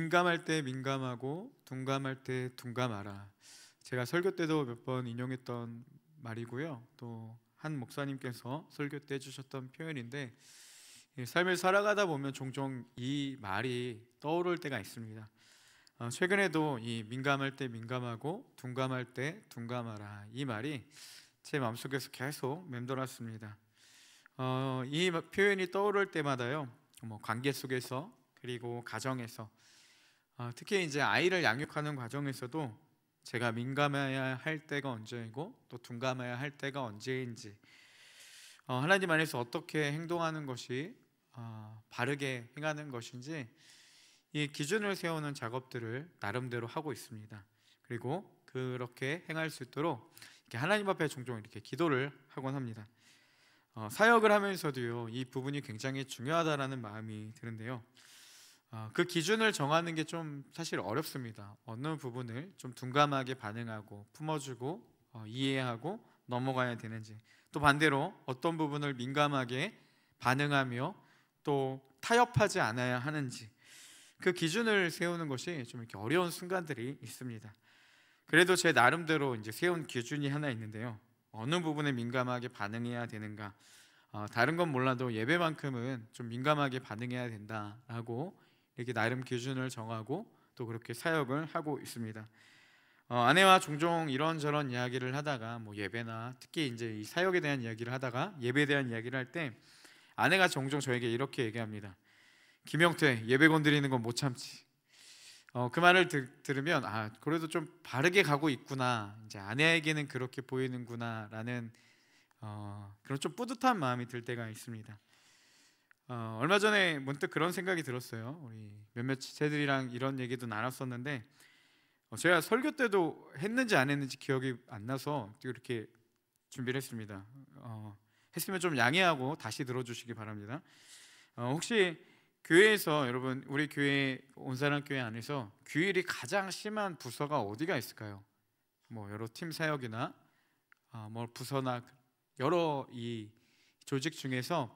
민감할 때 민감하고 둔감할 때 둔감하라. 제가 설교 때도 몇 번 인용했던 말이고요. 또 한 목사님께서 설교 때 해주셨던 표현인데, 삶을 살아가다 보면 종종 이 말이 떠오를 때가 있습니다. 최근에도 이 민감할 때 민감하고 둔감할 때 둔감하라, 이 말이 제 마음속에서 계속 맴돌았습니다. 이 표현이 떠오를 때마다요, 관계 속에서, 그리고 가정에서, 특히 이제 아이를 양육하는 과정에서도 제가 민감해야 할 때가 언제이고 또 둔감해야 할 때가 언제인지, 하나님 안에서 어떻게 행동하는 것이 바르게 행하는 것인지, 이 기준을 세우는 작업들을 나름대로 하고 있습니다. 그리고 그렇게 행할 수 있도록 이렇게 하나님 앞에 종종 이렇게 기도를 하곤 합니다. 사역을 하면서도요, 이 부분이 굉장히 중요하다라는 마음이 드는데요, 그 기준을 정하는 게 좀 사실 어렵습니다. 어느 부분을 좀 둔감하게 반응하고 품어주고 이해하고 넘어가야 되는지, 또 반대로 어떤 부분을 민감하게 반응하며 또 타협하지 않아야 하는지, 그 기준을 세우는 것이 좀 이렇게 어려운 순간들이 있습니다. 그래도 제 나름대로 이제 세운 기준이 하나 있는데요, 어느 부분에 민감하게 반응해야 되는가, 다른 건 몰라도 예배만큼은 좀 민감하게 반응해야 된다라고 이렇게 나름 기준을 정하고 또 그렇게 사역을 하고 있습니다. 아내와 종종 이런저런 이야기를 하다가, 예배나 특히 이제 이 사역에 대한 이야기를 하다가 예배에 대한 이야기를 할 때, 아내가 종종 저에게 이렇게 얘기합니다. 김영태, 예배 건드리는 건 못 참지. 그 말을 들으면 그래도 좀 바르게 가고 있구나, 이제 아내에게는 그렇게 보이는구나라는 그런 좀 뿌듯한 마음이 들 때가 있습니다. 얼마 전에 문득 그런 생각이 들었어요. 우리 몇몇 지체들이랑 이런 얘기도 나눴었는데, 제가 설교 때도 했는지 안 했는지 기억이 안 나서 이렇게 준비를 했습니다. 했으면 좀 양해하고 다시 들어주시기 바랍니다. 혹시 교회에서, 여러분 우리 교회 온사랑교회 안에서 규율이 가장 심한 부서가 어디가 있을까요? 여러 팀 사역이나 부서나 여러 이 조직 중에서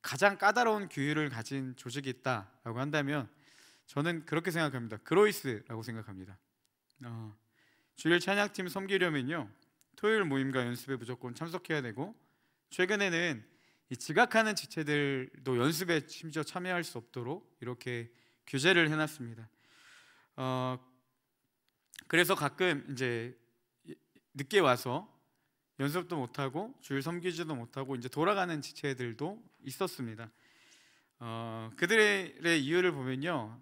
가장 까다로운 규율을 가진 조직이 있다라고 한다면, 저는 그렇게 생각합니다. 그로이스라고 생각합니다. 주일 찬양팀 섬기려면요, 토요일 모임과 연습에 무조건 참석해야 되고, 최근에는 이 지각하는 지체들도 연습에 심지어 참여할 수 없도록 이렇게 규제를 해놨습니다. 그래서 가끔 이제 늦게 와서 연습도 못하고 주일 섬기지도 못하고 이제 돌아가는 지체들도 있었습니다. 그들의 이유를 보면요,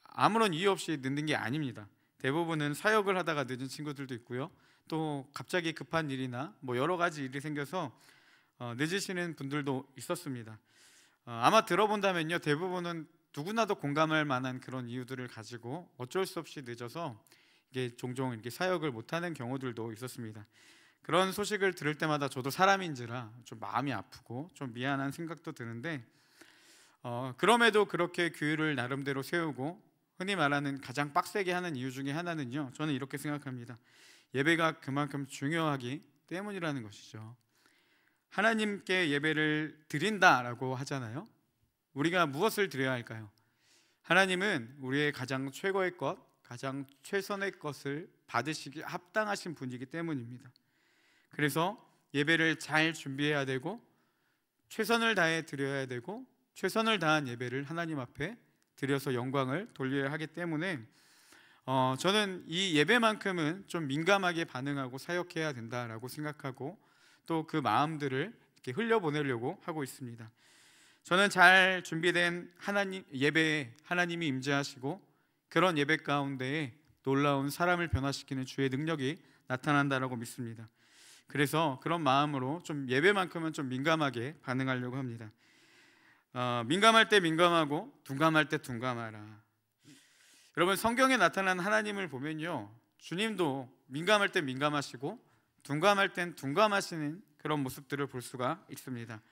아무런 이유 없이 늦는 게 아닙니다. 대부분은 사역을 하다가 늦은 친구들도 있고요, 또 갑자기 급한 일이나 여러 가지 일이 생겨서 늦으시는 분들도 있었습니다. 아마 들어본다면요, 대부분은 누구나도 공감할 만한 그런 이유들을 가지고 어쩔 수 없이 늦어서 이게 종종 이렇게 사역을 못하는 경우들도 있었습니다. 그런 소식을 들을 때마다 저도 사람인지라 좀 마음이 아프고 좀 미안한 생각도 드는데, 그럼에도 그렇게 규율을 나름대로 세우고 흔히 말하는 가장 빡세게 하는 이유 중에 하나는요, 저는 이렇게 생각합니다. 예배가 그만큼 중요하기 때문이라는 것이죠. 하나님께 예배를 드린다라고 하잖아요. 우리가 무엇을 드려야 할까요? 하나님은 우리의 가장 최고의 것, 가장 최선의 것을 받으시기 합당하신 분이기 때문입니다. 그래서 예배를 잘 준비해야 되고, 최선을 다해 드려야 되고, 최선을 다한 예배를 하나님 앞에 드려서 영광을 돌려야 하기 때문에, 저는 이 예배만큼은 좀 민감하게 반응하고 사역해야 된다라고 생각하고, 또 그 마음들을 이렇게 흘려보내려고 하고 있습니다. 저는 잘 준비된 예배에 하나님이 임재하시고, 그런 예배 가운데에 놀라운 사람을 변화시키는 주의 능력이 나타난다라고 믿습니다. 그래서 그런 마음으로 좀 예배만큼은 좀 민감하게 반응하려고 합니다. 민감할 때 민감하고 둔감할 때 둔감하라. 여러분, 성경에 나타난 하나님을 보면요, 주님도 민감할 때 민감하시고 둔감할 땐 둔감하시는 그런 모습들을 볼 수가 있습니다.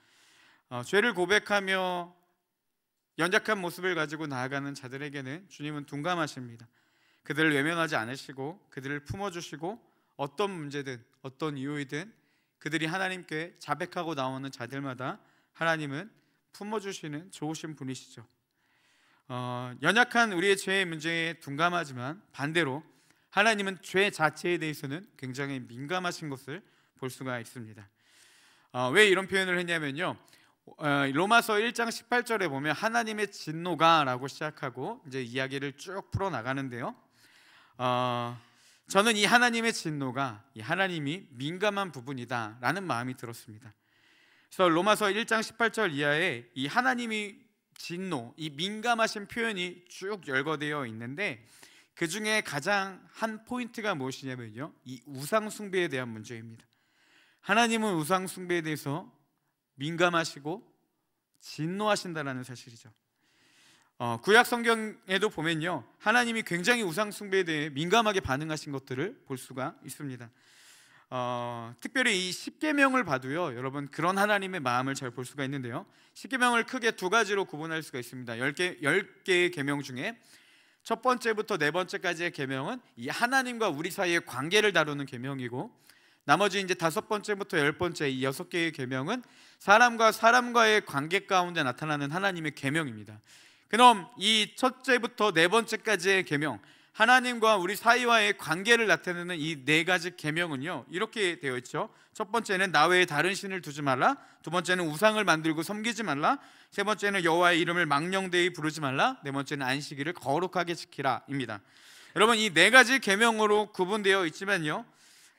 죄를 고백하며 연약한 모습을 가지고 나아가는 자들에게는 주님은 둔감하십니다. 그들을 외면하지 않으시고 그들을 품어주시고, 어떤 문제든 어떤 이유이든 그들이 하나님께 자백하고 나오는 자들마다 하나님은 품어주시는 좋으신 분이시죠. 연약한 우리의 죄의 문제에 둔감하지만 반대로 하나님은 죄 자체에 대해서는 굉장히 민감하신 것을 볼 수가 있습니다. 왜 이런 표현을 했냐면요, 로마서 1장 18절에 보면 하나님의 진노가 라고 시작하고 이제 이야기를 쭉 풀어나가는데요, 저는 이 하나님의 진노가 이 하나님이 민감한 부분이다 라는 마음이 들었습니다. 그래서 로마서 1장 18절 이하에 이 하나님이 진노, 이 민감하신 표현이 쭉 열거되어 있는데 그 중에 가장 한 포인트가 무엇이냐면요, 이 우상 숭배에 대한 문제입니다. 하나님은 우상 숭배에 대해서 민감하시고 진노하신다라는 사실이죠. 구약 성경에도 보면요, 하나님이 굉장히 우상 숭배에 대해 민감하게 반응하신 것들을 볼 수가 있습니다. 특별히 이 십계명을 봐도요, 여러분 그런 하나님의 마음을 잘 볼 수가 있는데요, 십계명을 크게 두 가지로 구분할 수가 있습니다. 10개의 계명 중에 첫 번째부터 네 번째까지의 계명은 이 하나님과 우리 사이의 관계를 다루는 계명이고, 나머지 이제 다섯 번째부터 열 번째 이 6개의 계명은 사람과 사람과의 관계 가운데 나타나는 하나님의 계명입니다. 그럼 이 첫째부터 네 번째까지의 계명, 하나님과 우리 사이와의 관계를 나타내는 이 네 가지 계명은요, 이렇게 되어 있죠. 첫 번째는 나 외에 다른 신을 두지 말라. 두 번째는 우상을 만들고 섬기지 말라. 세 번째는 여호와의 이름을 망령되이 부르지 말라. 네 번째는 안식일을 거룩하게 지키라 입니다. 여러분, 이 네 가지 계명으로 구분되어 있지만요,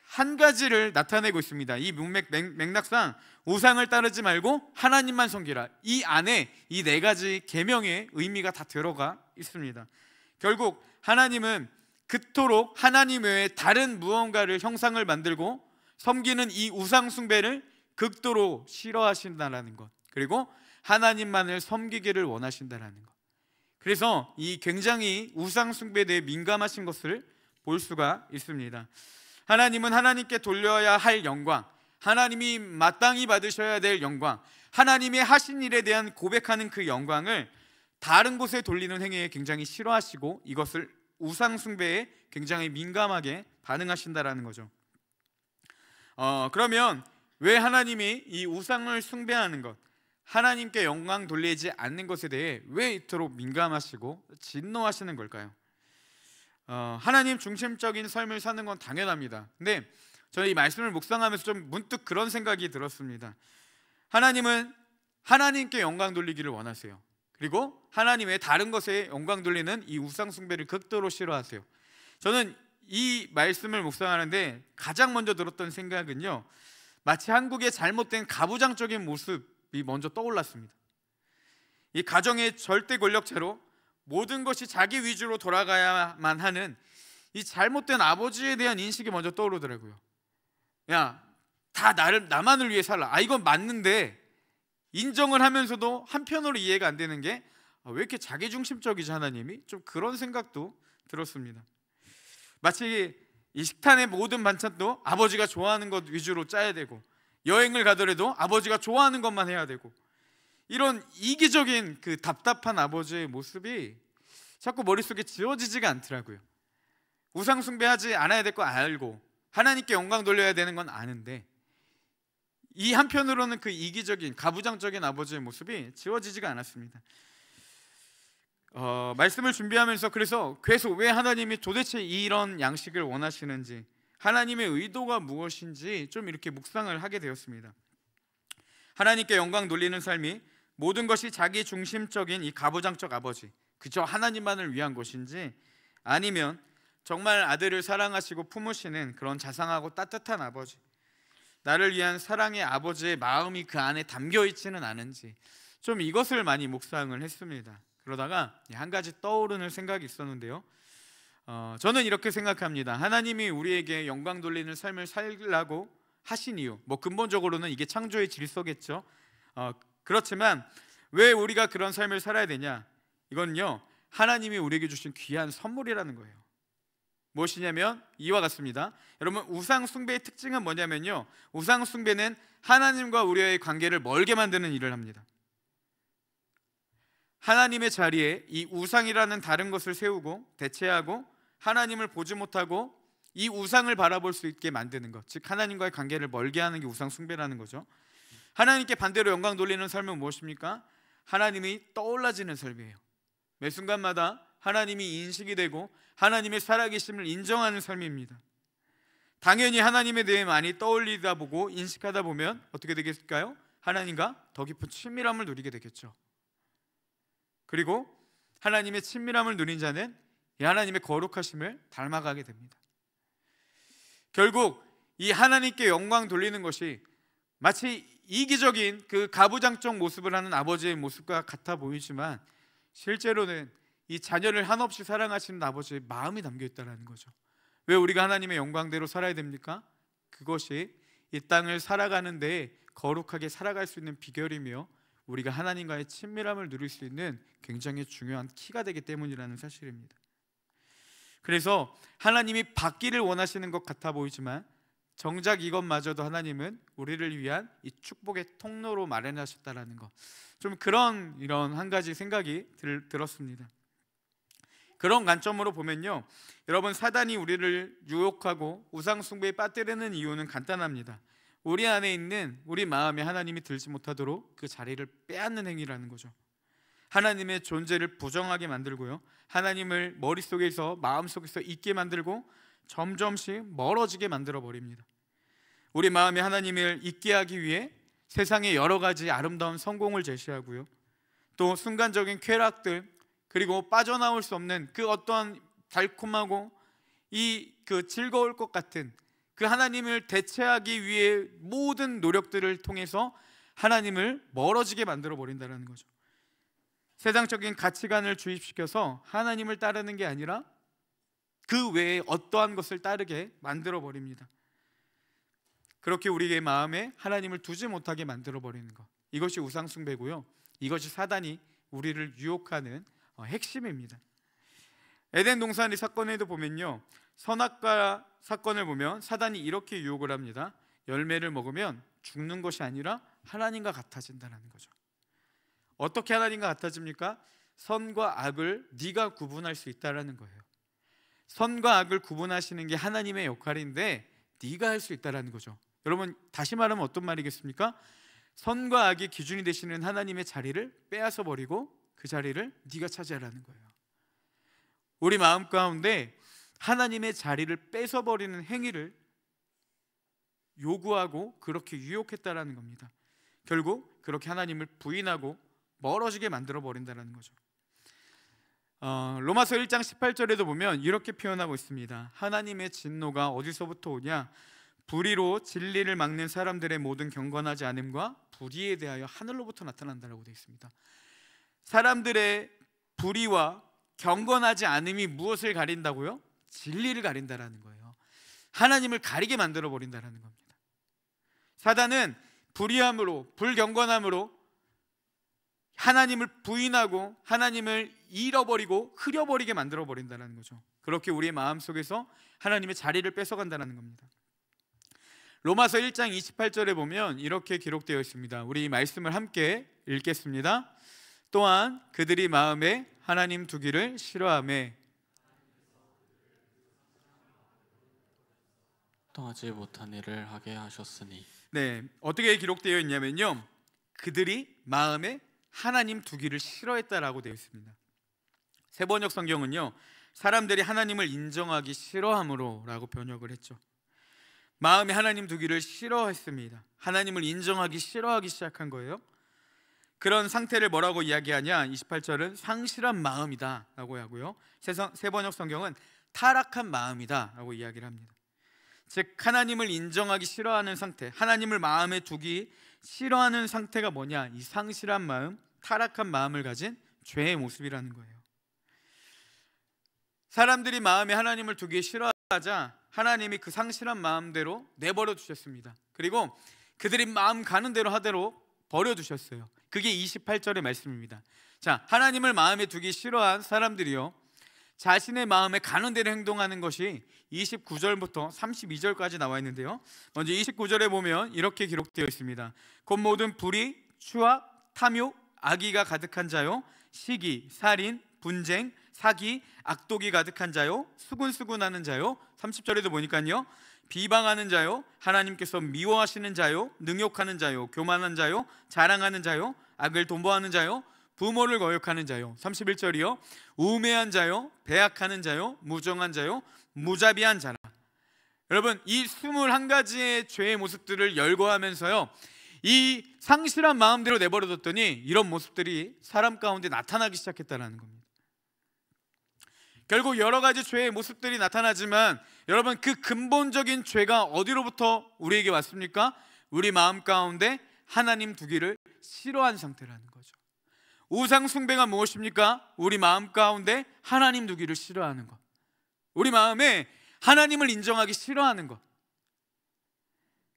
한 가지를 나타내고 있습니다. 이 맥락상 우상을 따르지 말고 하나님만 섬기라, 이 안에 이 네 가지 계명의 의미가 다 들어가 있습니다. 결국 하나님은 그토록 하나님 외에 다른 무언가를 형상을 만들고 섬기는 이 우상 숭배를 극도로 싫어하신다라는 것, 그리고 하나님만을 섬기기를 원하신다라는 것, 그래서 이 굉장히 우상 숭배에 대해 민감하신 것을 볼 수가 있습니다. 하나님은 하나님께 돌려야 할 영광, 하나님이 마땅히 받으셔야 될 영광, 하나님의 하신 일에 대한 고백하는 그 영광을 다른 곳에 돌리는 행위에 굉장히 싫어하시고 이것을 우상 숭배에 굉장히 민감하게 반응하신다라는 거죠. 그러면 왜 하나님이 이 우상을 숭배하는 것, 하나님께 영광 돌리지 않는 것에 대해 왜 이토록 민감하시고 진노하시는 걸까요? 하나님 중심적인 삶을 사는 건 당연합니다. 근데 저는 이 말씀을 묵상하면서 좀 문득 그런 생각이 들었습니다. 하나님은 하나님께 영광 돌리기를 원하세요. 그리고 하나님의 다른 것에 영광 돌리는 이 우상 숭배를 극도로 싫어하세요. 저는 이 말씀을 묵상하는데 가장 먼저 들었던 생각은요, 마치 한국의 잘못된 가부장적인 모습이 먼저 떠올랐습니다. 이 가정의 절대 권력체로 모든 것이 자기 위주로 돌아가야만 하는 이 잘못된 아버지에 대한 인식이 먼저 떠오르더라고요. 야, 다 나만을 위해 살라. 이건 맞는데 인정을 하면서도 한편으로 이해가 안 되는 게 왜 이렇게 자기중심적이지 하나님이? 좀 그런 생각도 들었습니다. 마치 이 식단의 모든 반찬도 아버지가 좋아하는 것 위주로 짜야 되고, 여행을 가더라도 아버지가 좋아하는 것만 해야 되고, 이런 이기적인 그 답답한 아버지의 모습이 자꾸 머릿속에 지워지지가 않더라고요. 우상 숭배하지 않아야 될 거 알고 하나님께 영광 돌려야 되는 건 아는데, 이 한편으로는 그 이기적인 가부장적인 아버지의 모습이 지워지지가 않았습니다. 말씀을 준비하면서 그래서 계속 왜 하나님이 도대체 이런 양식을 원하시는지, 하나님의 의도가 무엇인지 좀 이렇게 묵상을 하게 되었습니다. 하나님께 영광 돌리는 삶이 모든 것이 자기 중심적인 이 가부장적 아버지, 그저 하나님만을 위한 것인지, 아니면 정말 아들을 사랑하시고 품으시는 그런 자상하고 따뜻한 아버지, 나를 위한 사랑의 아버지의 마음이 그 안에 담겨 있지는 않은지, 좀 이것을 많이 묵상을 했습니다. 그러다가 한 가지 떠오르는 생각이 있었는데요, 저는 이렇게 생각합니다. 하나님이 우리에게 영광 돌리는 삶을 살라고 하신 이유, 근본적으로는 이게 창조의 질서겠죠. 그렇지만 왜 우리가 그런 삶을 살아야 되냐? 이건요, 하나님이 우리에게 주신 귀한 선물이라는 거예요. 무엇이냐면 이와 같습니다. 여러분, 우상 숭배의 특징은 뭐냐면요, 우상 숭배는 하나님과 우리의 관계를 멀게 만드는 일을 합니다. 하나님의 자리에 이 우상이라는 다른 것을 세우고 대체하고 하나님을 보지 못하고 이 우상을 바라볼 수 있게 만드는 것, 즉 하나님과의 관계를 멀게 하는 게 우상 숭배라는 거죠. 하나님께 반대로 영광 돌리는 삶은 무엇입니까? 하나님이 떠올라지는 삶이에요. 매 순간마다 하나님이 인식이 되고 하나님의 살아계심을 인정하는 삶입니다. 당연히 하나님에 대해 많이 떠올리다 보고 인식하다 보면 어떻게 되겠을까요? 하나님과 더 깊은 친밀함을 누리게 되겠죠. 그리고 하나님의 친밀함을 누린 자는 이 하나님의 거룩하심을 닮아가게 됩니다. 결국 이 하나님께 영광 돌리는 것이 마치 이기적인 그 가부장적 모습을 하는 아버지의 모습과 같아 보이지만 실제로는 이 자녀를 한없이 사랑하시는 아버지의 마음이 담겨 있다는 거죠. 왜 우리가 하나님의 영광대로 살아야 됩니까? 그것이 이 땅을 살아가는 데 거룩하게 살아갈 수 있는 비결이며 우리가 하나님과의 친밀함을 누릴 수 있는 굉장히 중요한 키가 되기 때문이라는 사실입니다. 그래서 하나님이 받기를 원하시는 것 같아 보이지만 정작 이것마저도 하나님은 우리를 위한 이 축복의 통로로 마련하셨다라는 것, 좀 이런 한 가지 생각이 들었습니다. 그런 관점으로 보면요, 여러분, 사단이 우리를 유혹하고 우상 숭배에 빠뜨리는 이유는 간단합니다. 우리 안에 있는 우리 마음에 하나님이 들지 못하도록 그 자리를 빼앗는 행위라는 거죠. 하나님의 존재를 부정하게 만들고요, 하나님을 머릿속에서 마음속에서 잊게 만들고 점점씩 멀어지게 만들어 버립니다. 우리 마음에 하나님을 잊게 하기 위해 세상의 여러 가지 아름다운 성공을 제시하고요, 또 순간적인 쾌락들, 그리고 빠져나올 수 없는 그 어떠한 달콤하고 그 즐거울 것 같은 그 하나님을 대체하기 위해 모든 노력들을 통해서 하나님을 멀어지게 만들어 버린다는 거죠. 세상적인 가치관을 주입시켜서 하나님을 따르는 게 아니라 그 외에 어떠한 것을 따르게 만들어 버립니다. 그렇게 우리의 마음에 하나님을 두지 못하게 만들어 버리는 것, 이것이 우상 숭배고요, 이것이 사단이 우리를 유혹하는 핵심입니다. 에덴 동산의 사건에도 보면요, 선악과 사건을 보면 사단이 이렇게 유혹을 합니다. 열매를 먹으면 죽는 것이 아니라 하나님과 같아진다는 거죠. 어떻게 하나님과 같아집니까? 선과 악을 네가 구분할 수 있다라는 거예요. 선과 악을 구분하시는 게 하나님의 역할인데 네가 할 수 있다라는 거죠. 여러분, 다시 말하면 어떤 말이겠습니까? 선과 악의 기준이 되시는 하나님의 자리를 빼앗아 버리고 그 자리를 네가 차지하라는 거예요. 우리 마음 가운데 하나님의 자리를 뺏어버리는 행위를 요구하고 그렇게 유혹했다라는 겁니다. 결국 그렇게 하나님을 부인하고 멀어지게 만들어 버린다는 거죠. 로마서 1장 18절에도 보면 이렇게 표현하고 있습니다. 하나님의 진노가 어디서부터 오냐? 불의로 진리를 막는 사람들의 모든 경건하지 않음과 불의에 대하여 하늘로부터 나타난다라고 되어 있습니다. 사람들의 불의와 경건하지 않음이 무엇을 가린다고요? 진리를 가린다라는 거예요. 하나님을 가리게 만들어 버린다라는 겁니다. 사단은 불의함으로, 불경건함으로 하나님을 부인하고 하나님을 잃어버리고 흐려버리게 만들어 버린다는 거죠. 그렇게 우리의 마음속에서 하나님의 자리를 뺏어간다는 겁니다. 로마서 1장 28절에 보면 이렇게 기록되어 있습니다. 우리 이 말씀을 함께 읽겠습니다. 또한 그들이 마음에 하나님 두기를 싫어하매 합당하지 못한 일을 하게 하셨으니. 네, 어떻게 기록되어 있냐면요, 그들이 마음에 하나님 두기를 싫어했다라고 되어 있습니다. 세번역 성경은요, 사람들이 하나님을 인정하기 싫어함으로 라고 번역을 했죠. 마음에 하나님 두기를 싫어했습니다. 하나님을 인정하기 싫어하기 시작한 거예요. 그런 상태를 뭐라고 이야기하냐? 28절은 상실한 마음이다 라고 하고요, 세번역 성경은 타락한 마음이다 라고 이야기를 합니다. 즉 하나님을 인정하기 싫어하는 상태, 하나님을 마음에 두기 싫어하는 상태가 뭐냐? 이 상실한 마음, 타락한 마음을 가진 죄의 모습이라는 거예요. 사람들이 마음에 하나님을 두기 싫어하자 하나님이 그 상실한 마음대로 내버려 두셨습니다. 그리고 그들이 마음 가는 대로 하도록 버려두셨어요. 그게 28절의 말씀입니다. 자, 하나님을 마음에 두기 싫어한 사람들이요, 자신의 마음에 가는 대로 행동하는 것이 29절부터 32절까지 나와 있는데요, 먼저 29절에 보면 이렇게 기록되어 있습니다. 곧 모든 불의, 추악, 탐욕, 악의가 가득한 자요, 시기, 살인, 분쟁, 사기, 악독이 가득한 자요, 수군수군하는 자요, 30절에도 보니까요, 비방하는 자요, 하나님께서 미워하시는 자요, 능욕하는 자요, 교만한 자요, 자랑하는 자요, 악을 도모하는 자요, 부모를 거역하는 자요. 31절이요. 우매한 자요, 배약하는 자요, 무정한 자요, 무자비한 자라. 여러분, 이 21가지의 죄의 모습들을 열거하면서요, 이 상실한 마음대로 내버려뒀더니 이런 모습들이 사람 가운데 나타나기 시작했다는 겁니다. 결국 여러 가지 죄의 모습들이 나타나지만 여러분, 그 근본적인 죄가 어디로부터 우리에게 왔습니까? 우리 마음 가운데 하나님 두기를 싫어한 상태라는 거죠. 우상 숭배가 무엇입니까? 우리 마음 가운데 하나님 두기를 싫어하는 것, 우리 마음에 하나님을 인정하기 싫어하는 것.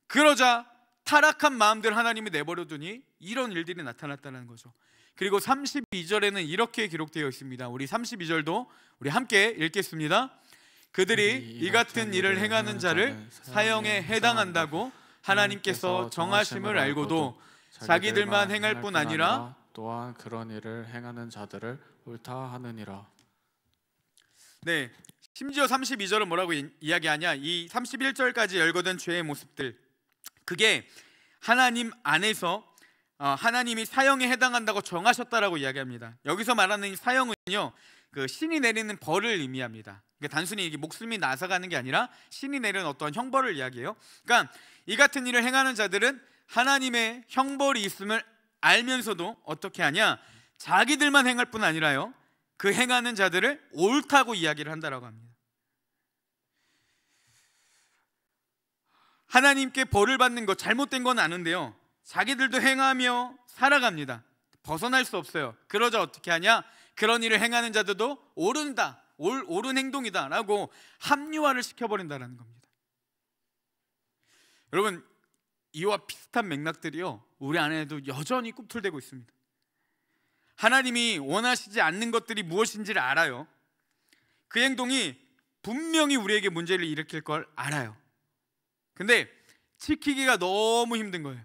그러자 타락한 마음들 하나님이 내버려두니 이런 일들이 나타났다는 거죠. 그리고 32절에는 이렇게 기록되어 있습니다. 우리 32절도 우리 함께 읽겠습니다. 그들이 이 같은 일을 행하는 자를 사형에 해당한다고 하나님께서 정하심을 알고도 자기들만 행할 뿐 아니라 또한 그런 일을 행하는 자들을 옳다 하느니라. 네, 심지어 32절은 뭐라고 이야기하냐? 이 31절까지 열거된 죄의 모습들, 그게 하나님 안에서 하나님이 사형에 해당한다고 정하셨다라고 이야기합니다. 여기서 말하는 이 사형은요, 그 신이 내리는 벌을 의미합니다. 그러니까 단순히 이게 목숨이 나서가는 게 아니라 신이 내리는 어떤 형벌을 이야기해요. 그러니까 이 같은 일을 행하는 자들은 하나님의 형벌이 있음을 알면서도 어떻게 하냐? 자기들만 행할 뿐 아니라요, 그 행하는 자들을 옳다고 이야기를 한다라고 합니다. 하나님께 벌을 받는 것, 잘못된 건 아는데요, 자기들도 행하며 살아갑니다. 벗어날 수 없어요. 그러자 어떻게 하냐? 그런 일을 행하는 자들도 옳은다, 옳은 행동이다 라고 합리화를 시켜버린다는 겁니다. 여러분, 이와 비슷한 맥락들이요, 우리 안에도 여전히 꿈틀대고 있습니다. 하나님이 원하시지 않는 것들이 무엇인지를 알아요. 그 행동이 분명히 우리에게 문제를 일으킬 걸 알아요. 근데 지키기가 너무 힘든 거예요.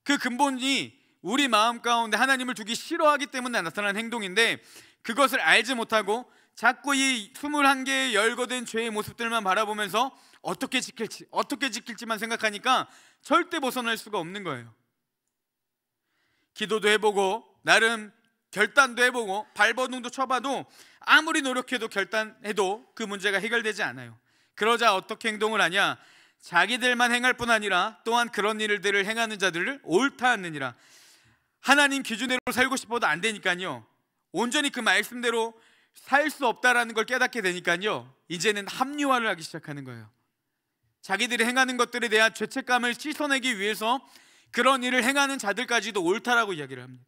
그 근본이 우리 마음 가운데 하나님을 두기 싫어하기 때문에 나타나는 행동인데, 그것을 알지 못하고 자꾸 이 21개의 열거된 죄의 모습들만 바라보면서 어떻게 지킬지만 생각하니까 절대 벗어날 수가 없는 거예요. 기도도 해보고 나름 결단도 해보고 발버둥도 쳐봐도 아무리 노력해도 결단해도 그 문제가 해결되지 않아요. 그러자 어떻게 행동을 하냐? 자기들만 행할 뿐 아니라 또한 그런 일들을 행하는 자들을 옳다 하느니라. 하나님 기준대로 살고 싶어도 안 되니까요, 온전히 그 말씀대로 살 수 없다라는 걸 깨닫게 되니까요, 이제는 합리화를 하기 시작하는 거예요. 자기들이 행하는 것들에 대한 죄책감을 씻어내기 위해서 그런 일을 행하는 자들까지도 옳다라고 이야기를 합니다.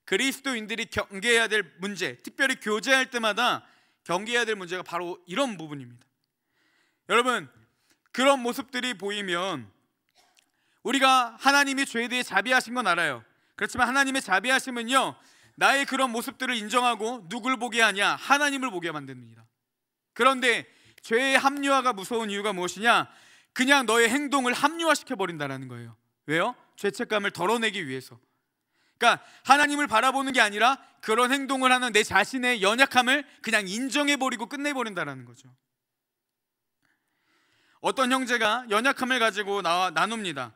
그리스도인들이 경계해야 될 문제, 특별히 교제할 때마다 경계해야 될 문제가 바로 이런 부분입니다. 여러분, 그런 모습들이 보이면 우리가 하나님이 죄에 대해 자비하신 건 알아요. 그렇지만 하나님의 자비하심은요, 나의 그런 모습들을 인정하고 누굴 보게 하냐? 하나님을 보게 만듭니다. 그런데 죄의 합리화가 무서운 이유가 무엇이냐? 그냥 너의 행동을 합리화시켜버린다는 거예요. 왜요? 죄책감을 덜어내기 위해서. 그러니까 하나님을 바라보는 게 아니라 그런 행동을 하는 내 자신의 연약함을 그냥 인정해버리고 끝내버린다는 거죠. 어떤 형제가 연약함을 가지고 나눕니다.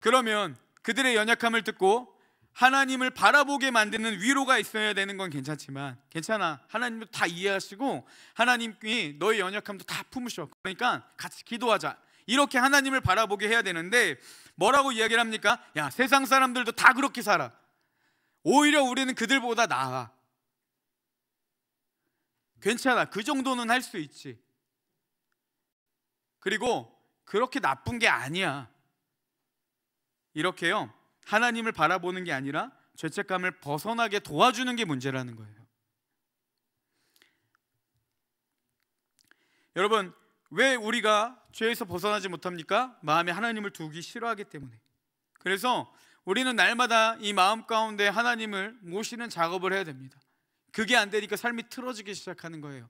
그러면 그들의 연약함을 듣고 하나님을 바라보게 만드는 위로가 있어야 되는 건 괜찮지만, 괜찮아, 하나님도 다 이해하시고 하나님이 너의 연약함도 다 품으셔, 그러니까 같이 기도하자, 이렇게 하나님을 바라보게 해야 되는데 뭐라고 이야기를 합니까? 야, 세상 사람들도 다 그렇게 살아, 오히려 우리는 그들보다 나아, 괜찮아, 그 정도는 할 수 있지, 그리고 그렇게 나쁜 게 아니야, 이렇게요, 하나님을 바라보는 게 아니라 죄책감을 벗어나게 도와주는 게 문제라는 거예요. 여러분, 왜 우리가 죄에서 벗어나지 못합니까? 마음에 하나님을 두기 싫어하기 때문에. 그래서 우리는 날마다 이 마음 가운데 하나님을 모시는 작업을 해야 됩니다. 그게 안 되니까 삶이 틀어지기 시작하는 거예요.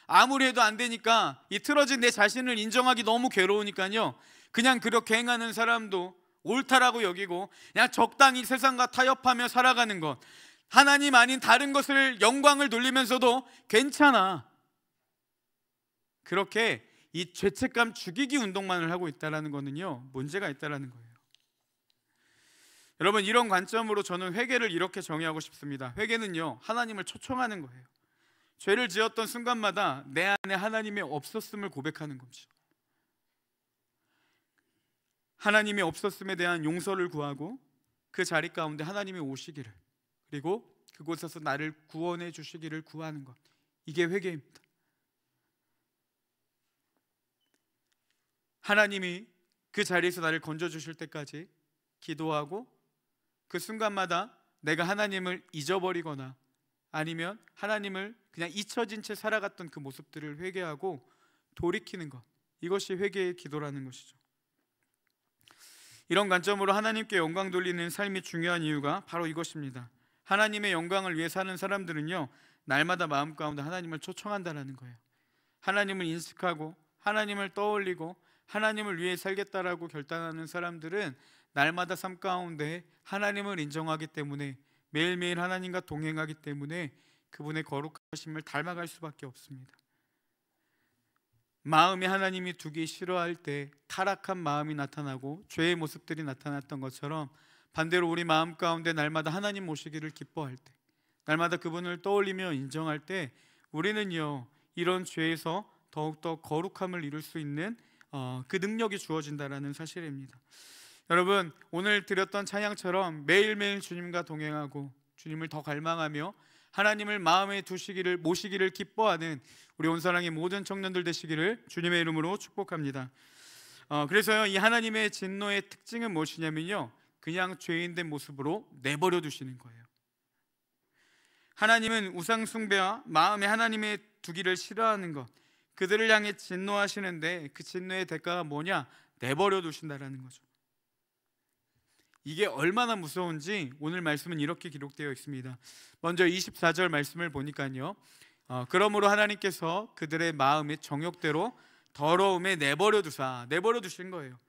아무리 해도 안 되니까 이 틀어진 내 자신을 인정하기 너무 괴로우니까요, 그냥 그렇게 행하는 사람도 옳다라고 여기고 그냥 적당히 세상과 타협하며 살아가는 것, 하나님 아닌 다른 것을 영광을 돌리면서도 괜찮아, 그렇게 이 죄책감 죽이기 운동만을 하고 있다는 거는요, 문제가 있다는 거예요. 여러분, 이런 관점으로 저는 회개를 이렇게 정의하고 싶습니다. 회개는요, 하나님을 초청하는 거예요. 죄를 지었던 순간마다 내 안에 하나님이 없었음을 고백하는 거죠. 하나님이 없었음에 대한 용서를 구하고 그 자리 가운데 하나님이 오시기를, 그리고 그곳에서 나를 구원해 주시기를 구하는 것, 이게 회개입니다. 하나님이 그 자리에서 나를 건져주실 때까지 기도하고 그 순간마다 내가 하나님을 잊어버리거나 아니면 하나님을 그냥 잊혀진 채 살아갔던 그 모습들을 회개하고 돌이키는 것, 이것이 회개의 기도라는 것이죠. 이런 관점으로 하나님께 영광 돌리는 삶이 중요한 이유가 바로 이것입니다. 하나님의 영광을 위해 사는 사람들은요, 날마다 마음 가운데 하나님을 초청한다는 거예요. 하나님을 인식하고 하나님을 떠올리고 하나님을 위해 살겠다라고 결단하는 사람들은 날마다 삶 가운데 하나님을 인정하기 때문에, 매일매일 하나님과 동행하기 때문에 그분의 거룩하심을 닮아갈 수밖에 없습니다. 마음에 하나님이 두기 싫어할 때 타락한 마음이 나타나고 죄의 모습들이 나타났던 것처럼, 반대로 우리 마음 가운데 날마다 하나님 모시기를 기뻐할 때, 날마다 그분을 떠올리며 인정할 때 우리는요, 이런 죄에서 더욱더 거룩함을 이룰 수 있는 그 능력이 주어진다는 사실입니다. 여러분, 오늘 드렸던 찬양처럼 매일매일 주님과 동행하고 주님을 더 갈망하며 하나님을 마음에 두시기를, 모시기를 기뻐하는 우리 온사랑의 모든 청년들 되시기를 주님의 이름으로 축복합니다. 그래서요, 이 하나님의 진노의 특징은 무엇이냐면요, 그냥 죄인된 모습으로 내버려 두시는 거예요. 하나님은 우상 숭배와 마음에 하나님의 두기를 싫어하는 것, 그들을 향해 진노하시는데 그 진노의 대가가 뭐냐? 내버려 두신다라는 거죠. 이게 얼마나 무서운지 오늘 말씀은 이렇게 기록되어 있습니다. 먼저 24절 말씀을 보니까요, 그러므로 하나님께서 그들의 마음의 정욕대로 더러움에 내버려 두신 거예요.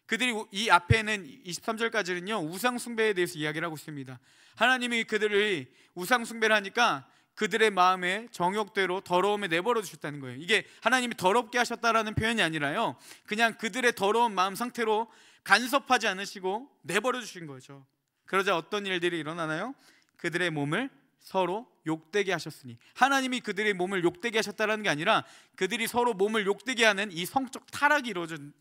그들이, 이 앞에는 23절까지는요 우상 숭배에 대해서 이야기를 하고 있습니다. 하나님이 그들을 우상 숭배를 하니까 그들의 마음의 정욕대로 더러움에 내버려 두셨다는 거예요. 이게 하나님이 더럽게 하셨다라는 표현이 아니라요, 그냥 그들의 더러운 마음 상태로 간섭하지 않으시고 내버려 주신 거죠. 그러자 어떤 일들이 일어나나요? 그들의 몸을 서로 욕되게 하셨으니, 하나님이 그들의 몸을 욕되게 하셨다는 게 아니라 그들이 서로 몸을 욕되게 하는 이 성적 타락이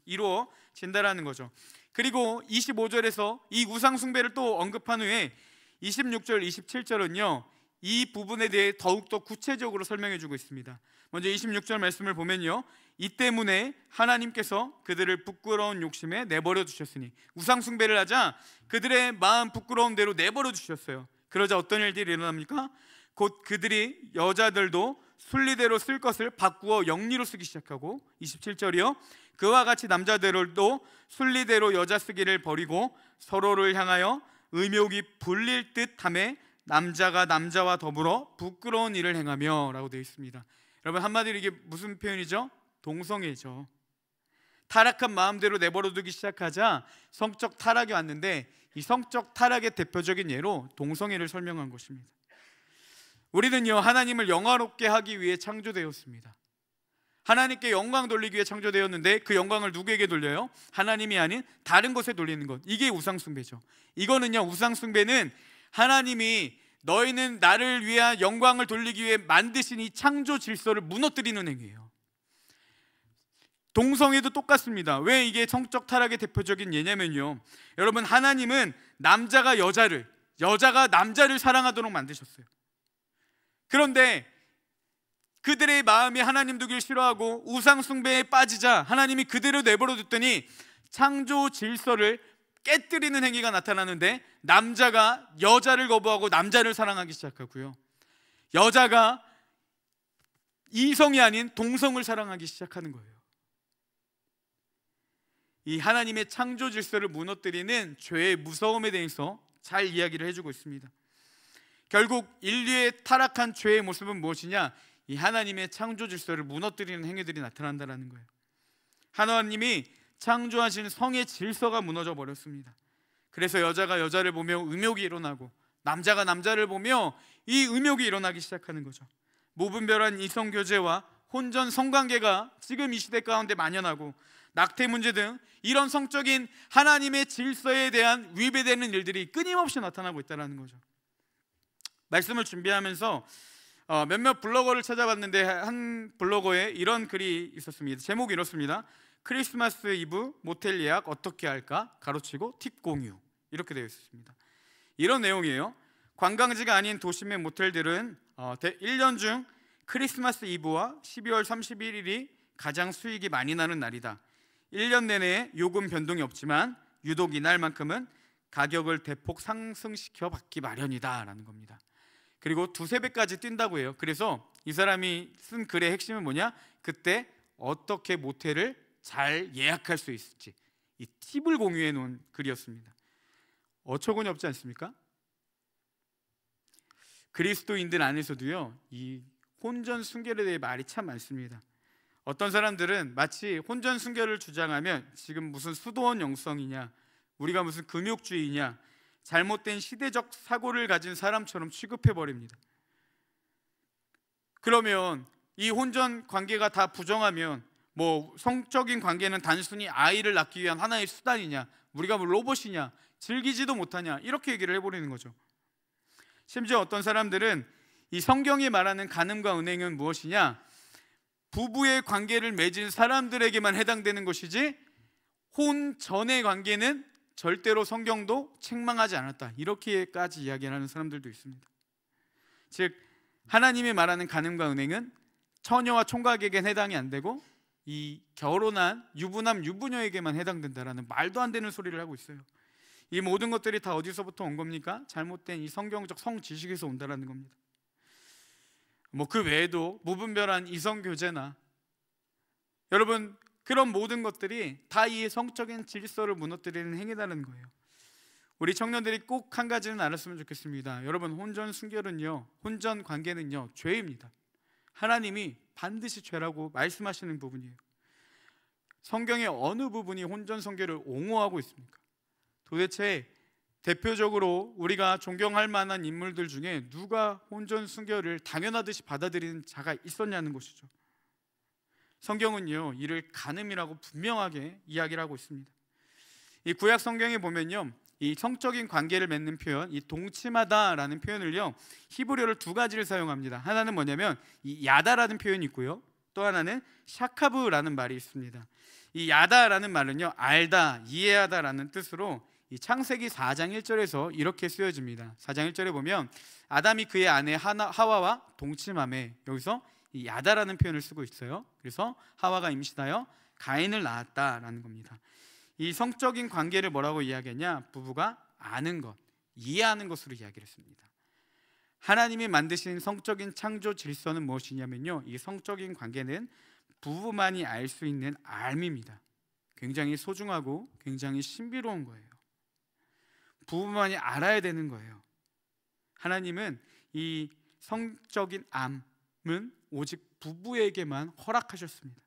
이루어진다라는 거죠. 그리고 25절에서 이 우상 숭배를 또 언급한 후에 26절, 27절은요 이 부분에 대해 더욱더 구체적으로 설명해 주고 있습니다. 먼저 26절 말씀을 보면요, 이 때문에 하나님께서 그들을 부끄러운 욕심에 내버려 두셨으니, 우상 숭배를 하자 그들의 마음 부끄러운 대로 내버려 두셨어요. 그러자 어떤 일들이 일어납니까? 곧 그들이 여자들도 순리대로 쓸 것을 바꾸어 영리로 쓰기 시작하고, 27절이요, 그와 같이 남자들도 순리대로 여자 쓰기를 버리고 서로를 향하여 의욕이 불릴 듯하며 남자가 남자와 더불어 부끄러운 일을 행하며 라고 되어 있습니다. 여러분, 한마디로 이게 무슨 표현이죠? 동성애죠. 타락한 마음대로 내버려두기 시작하자 성적 타락이 왔는데, 이 성적 타락의 대표적인 예로 동성애를 설명한 것입니다. 우리는요 하나님을 영화롭게 하기 위해 창조되었습니다. 하나님께 영광 돌리기 위해 창조되었는데 그 영광을 누구에게 돌려요? 하나님이 아닌 다른 것에 돌리는 것, 이게 우상숭배죠. 이거는요, 우상숭배는 하나님이 너희는 나를 위한 영광을 돌리기 위해 만드신 이 창조 질서를 무너뜨리는 행위예요. 동성애도 똑같습니다. 왜 이게 성적 타락의 대표적인 예냐면요, 여러분, 하나님은 남자가 여자를, 여자가 남자를 사랑하도록 만드셨어요. 그런데 그들의 마음이 하나님 두기를 싫어하고 우상 숭배에 빠지자 하나님이 그대로 내버려 뒀더니 창조 질서를 깨뜨리는 행위가 나타나는데, 남자가 여자를 거부하고 남자를 사랑하기 시작하고요, 여자가 이성이 아닌 동성을 사랑하기 시작하는 거예요. 이 하나님의 창조 질서를 무너뜨리는 죄의 무서움에 대해서 잘 이야기를 해주고 있습니다. 결국 인류의 타락한 죄의 모습은 무엇이냐? 이 하나님의 창조 질서를 무너뜨리는 행위들이 나타난다는 거예요. 하나님이 창조하신 성의 질서가 무너져 버렸습니다. 그래서 여자가 여자를 보며 음욕이 일어나고 남자가 남자를 보며 이 음욕이 일어나기 시작하는 거죠. 무분별한 이성교제와 혼전 성관계가 지금 이 시대 가운데 만연하고, 낙태 문제 등 이런 성적인 하나님의 질서에 대한 위배되는 일들이 끊임없이 나타나고 있다는 거죠. 말씀을 준비하면서 몇몇 블로거를 찾아봤는데 한 블로거에 이런 글이 있었습니다. 제목이 이렇습니다. 크리스마스 이브 모텔 예약 어떻게 할까? 가로치고 팁 공유, 이렇게 되어 있었습니다. 이런 내용이에요. 관광지가 아닌 도심의 모텔들은 1년 중 크리스마스 이브와 12월 31일이 가장 수익이 많이 나는 날이다. 1년 내내 요금 변동이 없지만 유독 이날만큼은 가격을 대폭 상승시켜 받기 마련이다 라는 겁니다. 그리고 두세 배까지 뛴다고 해요. 그래서 이 사람이 쓴 글의 핵심은 뭐냐? 그때 어떻게 모텔을 잘 예약할 수 있을지, 이 팁을 공유해 놓은 글이었습니다. 어처구니 없지 않습니까? 그리스도인들 안에서도요, 이 혼전 순결에 대해 말이 참 많습니다. 어떤 사람들은 마치 혼전 순결을 주장하면 지금 무슨 수도원 영성이냐, 우리가 무슨 금욕주의냐, 잘못된 시대적 사고를 가진 사람처럼 취급해 버립니다. 그러면 이 혼전 관계가 다 부정하면 뭐 성적인 관계는 단순히 아이를 낳기 위한 하나의 수단이냐, 우리가 뭐 로봇이냐, 즐기지도 못하냐, 이렇게 얘기를 해버리는 거죠. 심지어 어떤 사람들은 이 성경이 말하는 간음과 은행은 무엇이냐, 부부의 관계를 맺은 사람들에게만 해당되는 것이지 혼 전의 관계는 절대로 성경도 책망하지 않았다, 이렇게까지 이야기를 하는 사람들도 있습니다. 즉 하나님이 말하는 간음과 은행은 처녀와 총각에게는 해당이 안 되고 이 결혼한 유부남 유부녀에게만 해당된다라는 말도 안 되는 소리를 하고 있어요. 이 모든 것들이 다 어디서부터 온 겁니까? 잘못된 이 성경적 성지식에서 온다라는 겁니다. 뭐 그 외에도 무분별한 이성교제나, 여러분 그런 모든 것들이 다 이 성적인 질서를 무너뜨리는 행위라는 거예요. 우리 청년들이 꼭 한 가지는 알았으면 좋겠습니다. 여러분, 혼전 순결은요, 혼전 관계는요, 죄입니다. 하나님이 반드시 죄라고 말씀하시는 부분이에요. 성경의 어느 부분이 혼전 순결을 옹호하고 있습니까? 도대체 대표적으로 우리가 존경할 만한 인물들 중에 누가 혼전 순결을 당연하듯이 받아들이는 자가 있었냐는 것이죠. 성경은요, 이를 간음이라고 분명하게 이야기를 하고 있습니다. 이 구약 성경에 보면요, 이 성적인 관계를 맺는 표현, 이 동침하다라는 표현을요, 히브리어를 두 가지를 사용합니다. 하나는 뭐냐면 이 야다라는 표현이 있고요, 또 하나는 샤카브라는 말이 있습니다. 이 야다라는 말은요, 알다, 이해하다라는 뜻으로 이 창세기 4장 1절에서 이렇게 쓰여집니다. 4장 1절에 보면 아담이 그의 아내 하와와 동침하매, 여기서 이 야다라는 표현을 쓰고 있어요. 그래서 하와가 임신하여 가인을 낳았다라는 겁니다. 이 성적인 관계를 뭐라고 이야기했냐? 부부가 아는 것, 이해하는 것으로 이야기를 했습니다. 하나님이 만드신 성적인 창조 질서는 무엇이냐면요, 이 성적인 관계는 부부만이 알 수 있는 알미입니다. 굉장히 소중하고 굉장히 신비로운 거예요. 부부만이 알아야 되는 거예요. 하나님은 이 성적인 암은 오직 부부에게만 허락하셨습니다.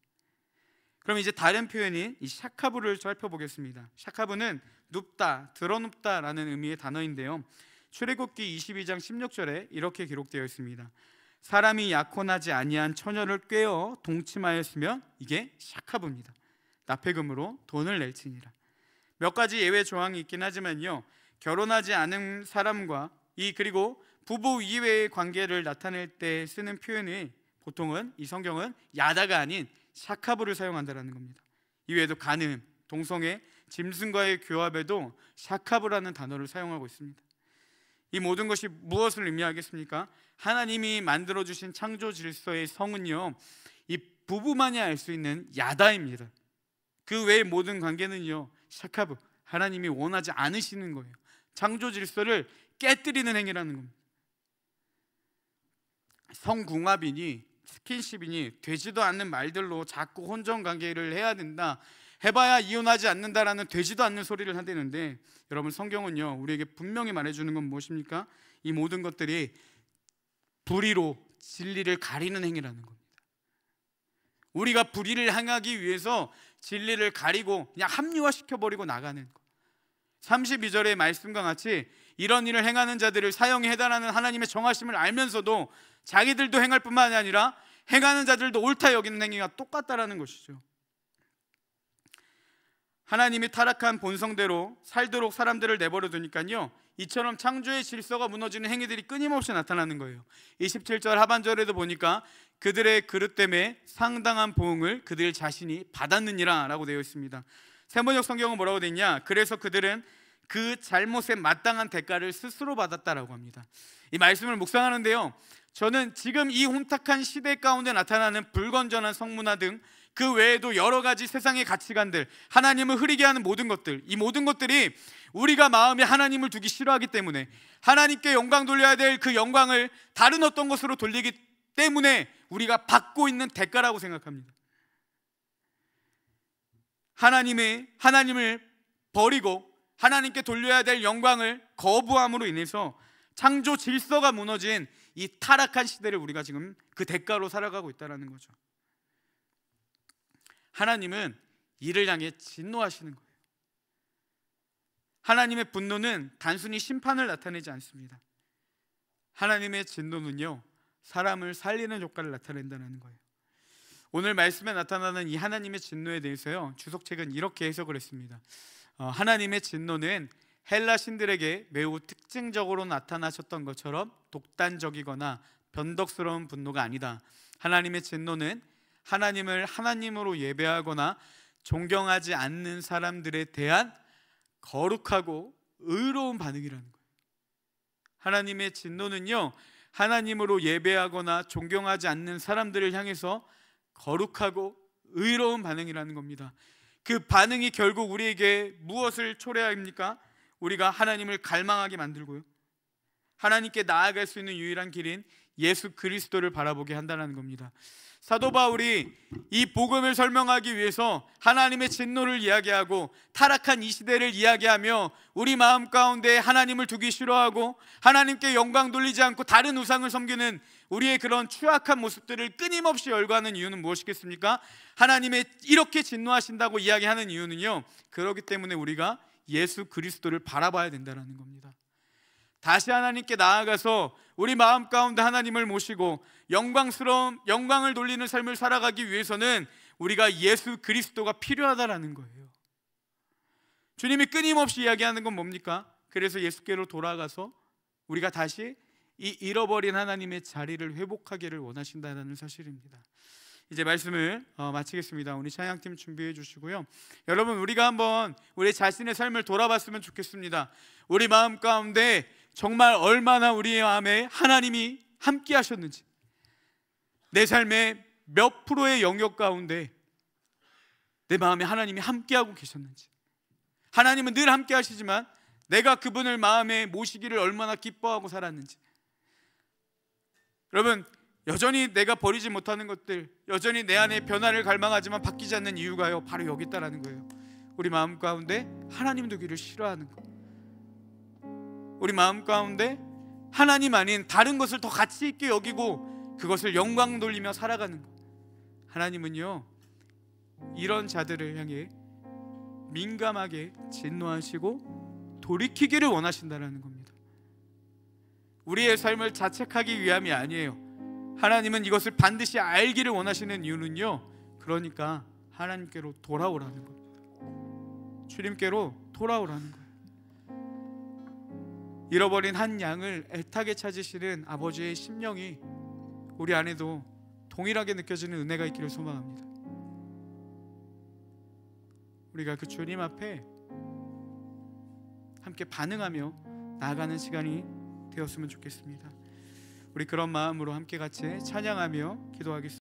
그럼 이제 다른 표현인 이 샤카브를 살펴보겠습니다. 샤카브는 눕다, 드러눕다라는 의미의 단어인데요, 출애굽기 22장 16절에 이렇게 기록되어 있습니다. 사람이 약혼하지 아니한 처녀를 꿰어 동침하였으면 이게 샤카브입니다. 납폐금으로 돈을 낼지니라. 몇 가지 예외 조항이 있긴 하지만요, 결혼하지 않은 사람과 그리고 부부 이외의 관계를 나타낼 때 쓰는 표현이 보통은 이 성경은 야다가 아닌 샤카브를 사용한다는 겁니다. 이외에도 간음, 동성애, 짐승과의 교합에도 샤카브라는 단어를 사용하고 있습니다. 이 모든 것이 무엇을 의미하겠습니까? 하나님이 만들어주신 창조 질서의 성은요, 이 부부만이 알 수 있는 야다입니다. 그 외의 모든 관계는요, 샤카브, 하나님이 원하지 않으시는 거예요. 창조 질서를 깨뜨리는 행위라는 겁니다. 성궁합이니 스킨십이니 되지도 않는 말들로 자꾸 혼전 관계를 해야 된다, 해봐야 이혼하지 않는다라는 되지도 않는 소리를 하대는데, 여러분 성경은요, 우리에게 분명히 말해주는 건 무엇입니까? 이 모든 것들이 불의로 진리를 가리는 행위라는 겁니다. 우리가 불의를 행하기 위해서 진리를 가리고 그냥 합리화시켜버리고 나가는 것. 32절의 말씀과 같이 이런 일을 행하는 자들을 사형에 해당하는 하나님의 정하심을 알면서도 자기들도 행할 뿐만 아니라 행하는 자들도 옳다 여기는 행위가 똑같다라는 것이죠. 하나님이 타락한 본성대로 살도록 사람들을 내버려 두니까요, 이처럼 창조의 질서가 무너지는 행위들이 끊임없이 나타나는 거예요. 27절 하반절에도 보니까 그들의 그릇 때문에 상당한 보응을 그들 자신이 받았느니라 라고 되어 있습니다. 세번역 성경은 뭐라고 되어 있냐? 그래서 그들은 그 잘못에 마땅한 대가를 스스로 받았다라고 합니다. 이 말씀을 묵상하는데요, 저는 지금 이 혼탁한 시대 가운데 나타나는 불건전한 성문화 등 그 외에도 여러 가지 세상의 가치관들, 하나님을 흐리게 하는 모든 것들, 이 모든 것들이 우리가 마음에 하나님을 두기 싫어하기 때문에, 하나님께 영광 돌려야 될 그 영광을 다른 어떤 것으로 돌리기 때문에 우리가 받고 있는 대가라고 생각합니다. 하나님을 버리고 하나님께 돌려야 될 영광을 거부함으로 인해서 창조 질서가 무너진 이 타락한 시대를 우리가 지금 그 대가로 살아가고 있다는 거죠. 하나님은 이를 향해 진노하시는 거예요. 하나님의 분노는 단순히 심판을 나타내지 않습니다. 하나님의 진노는요, 사람을 살리는 효과를 나타낸다는 거예요. 오늘 말씀에 나타나는 이 하나님의 진노에 대해서요, 주석책은 이렇게 해석을 했습니다. 하나님의 진노는 헬라 신들에게 매우 특징적으로 나타나셨던 것처럼 독단적이거나 변덕스러운 분노가 아니다. 하나님의 진노는 하나님을 하나님으로 예배하거나 존경하지 않는 사람들에 대한 거룩하고 의로운 반응이라는 거예요. 하나님의 진노는요, 하나님으로 예배하거나 존경하지 않는 사람들을 향해서 거룩하고 의로운 반응이라는 겁니다. 그 반응이 결국 우리에게 무엇을 초래합니까? 우리가 하나님을 갈망하게 만들고요, 하나님께 나아갈 수 있는 유일한 길인 예수 그리스도를 바라보게 한다는 겁니다. 사도 바울이 이 복음을 설명하기 위해서 하나님의 진노를 이야기하고 타락한 이 시대를 이야기하며 우리 마음 가운데 하나님을 두기 싫어하고 하나님께 영광 돌리지 않고 다른 우상을 섬기는 우리의 그런 추악한 모습들을 끊임없이 열거하는 이유는 무엇이겠습니까? 하나님의 이렇게 진노하신다고 이야기하는 이유는요, 그렇기 때문에 우리가 예수 그리스도를 바라봐야 된다는 겁니다. 다시 하나님께 나아가서 우리 마음 가운데 하나님을 모시고 영광을 돌리는 삶을 살아가기 위해서는 우리가 예수 그리스도가 필요하다라는 거예요. 주님이 끊임없이 이야기하는 건 뭡니까? 그래서 예수께로 돌아가서 우리가 다시 이 잃어버린 하나님의 자리를 회복하기를 원하신다는 사실입니다. 이제 말씀을 마치겠습니다. 우리 찬양팀 준비해 주시고요. 여러분, 우리가 한번 우리 자신의 삶을 돌아봤으면 좋겠습니다. 우리 마음 가운데 정말 얼마나 우리의 마음에 하나님이 함께 하셨는지, 내 삶의 몇 프로의 영역 가운데 내 마음에 하나님이 함께하고 계셨는지, 하나님은 늘 함께 하시지만 내가 그분을 마음에 모시기를 얼마나 기뻐하고 살았는지. 여러분, 여전히 내가 버리지 못하는 것들, 여전히 내 안에 변화를 갈망하지만 바뀌지 않는 이유가요, 바로 여기 있다라는 거예요. 우리 마음 가운데 하나님 두기를 싫어하는 것, 우리 마음 가운데 하나님 아닌 다른 것을 더 가치 있게 여기고 그것을 영광 돌리며 살아가는 것. 하나님은요, 이런 자들을 향해 민감하게 진노하시고 돌이키기를 원하신다는 겁니다. 우리의 삶을 자책하기 위함이 아니에요. 하나님은 이것을 반드시 알기를 원하시는 이유는요, 그러니까 하나님께로 돌아오라는 겁니다. 주님께로 돌아오라는 거예요. 잃어버린 한 양을 애타게 찾으시는 아버지의 심령이 우리 안에도 동일하게 느껴지는 은혜가 있기를 소망합니다. 우리가 그 주님 앞에 함께 반응하며 나아가는 시간이 되었으면 좋겠습니다. 우리 그런 마음으로 함께 같이 찬양하며 기도하겠습니다.